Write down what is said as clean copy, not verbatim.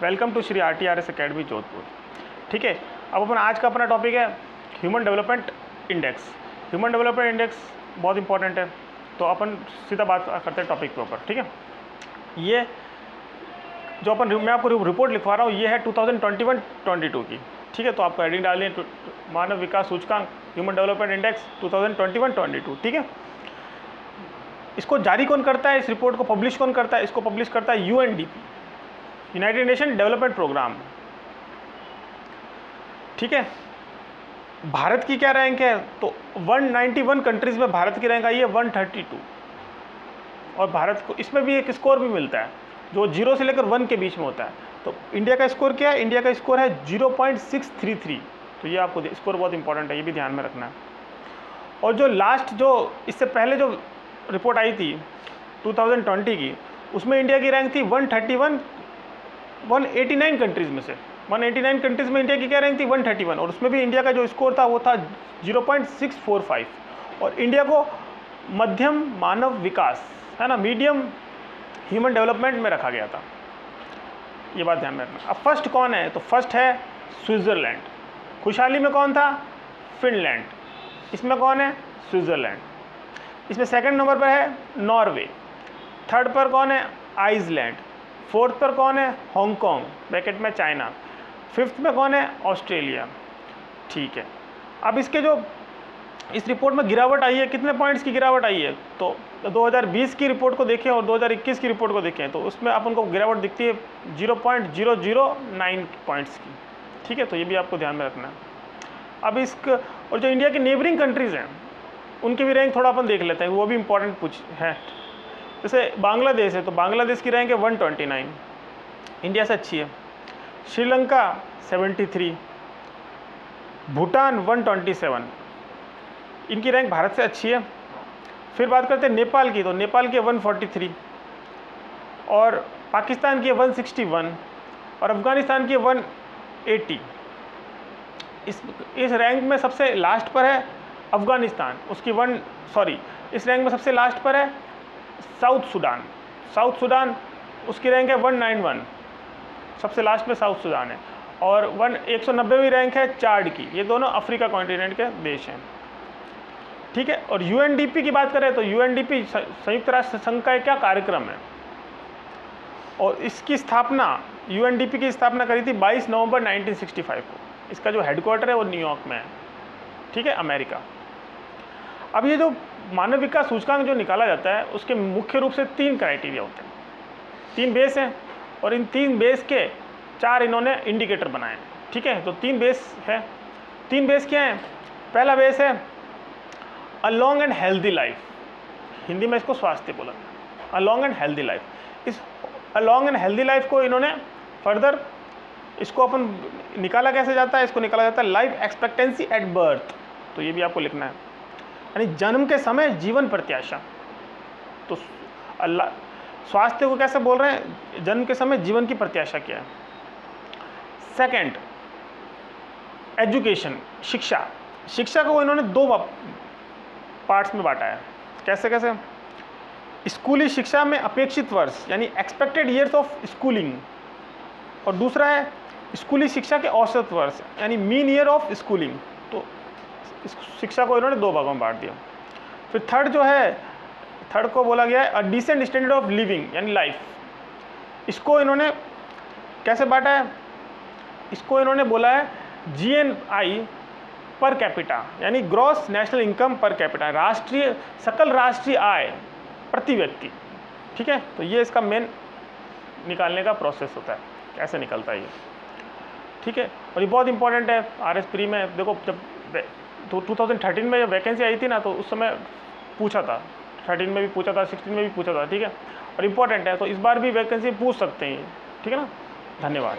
Welcome to Shri RTRS academy Jodhpur. ठीक है, अब आज का अपना टॉपिक है human development index. Human development index बहुत इंपॉर्टेंट है, तो अपन सीधा बात करते हैं टॉपिक के ऊपर। ठीक है, ये जो मैं आपको रिपोर्ट लिखवा रहा हूँ ये है 2021-22 की। ठीक है, तो आपको हेडिंग डालिए मानव विकास सूचकांक ह्यूमन डेवलपमेंट इंडेक्स 2021-22। ठीक है, इसको जारी कौन करता है, इस रिपोर्ट को पब्लिश कौन करता है? इसको पब्लिश करता है UNDP, united nation development programme. ठीक है, भारत की क्या रैंक है? तो 191 कंट्रीज में भारत की रैंक आई है 132, और भारत को इसमें भी एक स्कोर भी मिलता है जो 0 से लेकर 1 के बीच में होता है। तो इंडिया का स्कोर क्या है? इंडिया का स्कोर है 0.633। तो ये आपको स्कोर बहुत इंपॉर्टेंट है, ये भी ध्यान में रखना है। और जो लास्ट जो इससे पहले जो रिपोर्ट आई थी 2020 की, उसमें इंडिया की रैंक थी 189 कंट्रीज़ में से 189 कंट्रीज़ में इंडिया की क्या रैंक थी? 131, और उसमें भी इंडिया का जो स्कोर था वो था 0.645। और इंडिया को मध्यम मानव विकास, है ना, मीडियम ह्यूमन डेवलपमेंट में रखा गया था। ये बात ध्यान में रखना। अब फर्स्ट कौन है? तो फर्स्ट है स्विट्ज़रलैंड। खुशहाली में कौन था? फिनलैंड। इसमें कौन है? स्विट्ज़रलैंड। इसमें सेकंड नंबर पर है नॉर्वे। थर्ड पर कौन है? आइसलैंड। फोर्थ पर कौन है? हांगकांग ब्रैकेट में चाइना। फिफ्थ में कौन है? ऑस्ट्रेलिया। ठीक है, अब इसके जो इस रिपोर्ट में गिरावट आई है, कितने पॉइंट्स की गिरावट आई है? तो 2020 की रिपोर्ट को देखें और 2021 की रिपोर्ट को देखें तो उसमें अपन को गिरावट दिखती है 0.009 पॉइंट्स की। ठीक है, तो ये भी आपको ध्यान में रखना है। अब इसका और जो इंडिया की नेबरिंग कंट्रीज़ हैं उनकी भी रैंक थोड़ा अपन देख लेते हैं, वो भी इंपॉर्टेंट कुछ है। जैसे बांग्लादेश है, तो बांग्लादेश की रैंक है 129, इंडिया से अच्छी है। श्रीलंका 73, भूटान 127, इनकी रैंक भारत से अच्छी है। फिर बात करते हैं नेपाल की, तो नेपाल की 143, और पाकिस्तान की 161, और अफ़गानिस्तान की 180। इस रैंक में सबसे लास्ट पर है अफ़गानिस्तान, उसकी इस रैंक में सबसे लास्ट पर है साउथ सूडान, उसकी रैंक है 191, सबसे लास्ट में साउथ सूडान है। और 190वीं रैंक है चाड की। ये दोनों अफ्रीका कॉन्टिनेंट के देश हैं। ठीक है, और UNDP की बात करें तो UNDP संयुक्त राष्ट्र संघ का क्या कार्यक्रम है, और इसकी स्थापना UNDP की स्थापना करी थी 22 नवंबर 1965 को। इसका जो हेडक्वार्टर है वो न्यूयॉर्क में है। ठीक है, अमेरिका। अब ये जो मानव विकास सूचकांक जो निकाला जाता है उसके मुख्य रूप से 3 क्राइटेरिया होते हैं, 3 बेस हैं, और इन 3 बेस के 4 इन्होंने इंडिकेटर बनाए हैं। ठीक है, तो 3 बेस है। 3 बेस क्या हैं? पहला बेस है a long and healthy life, Hindi में इसको स्वास्थ्य बोला, a long and healthy life. इस a long and healthy life को इन्होंने फर्दर इसको अपन निकाला कैसे जाता है? इसको निकाला जाता है लाइफ एक्सपेक्टेंसी एट बर्थ। तो ये भी आपको लिखना है, यानी जन्म के समय जीवन प्रत्याशा। तो स्वास्थ्य को कैसे बोल रहे हैं? जन्म के समय जीवन की प्रत्याशा क्या है। सेकंड, एजुकेशन, शिक्षा को इन्होंने 2 पार्ट्स में बांटा है। कैसे कैसे? स्कूली शिक्षा में अपेक्षित वर्ष, यानी एक्सपेक्टेड ईयर्स ऑफ स्कूलिंग, और दूसरा है स्कूली शिक्षा के औसत वर्ष, यानी मीन ईयर ऑफ स्कूलिंग। तो इस शिक्षा को इन्होंने 2 भागों में बांट दिया। फिर थर्ड को बोला गया है a decent standard of living, यानी लाइफ। इसको इन्होंने कैसे बांटा है? इसको इन्होंने बोला है GNI पर कैपिटा, यानी gross national income per capita, सकल राष्ट्रीय आय प्रति व्यक्ति। ठीक है, तो ये इसका मेन निकालने का प्रोसेस होता है, कैसे निकलता है ये। ठीक है, और ये बहुत इंपॉर्टेंट है RS प्री में। देखो, जब 2013 में जब वैकेंसी आई थी ना, तो उस समय पूछा था, 13 में भी पूछा था, 16 में भी पूछा था। ठीक है, और इम्पॉर्टेंट है, तो इस बार भी वैकेंसी पूछ सकते हैं। ठीक है ना, धन्यवाद।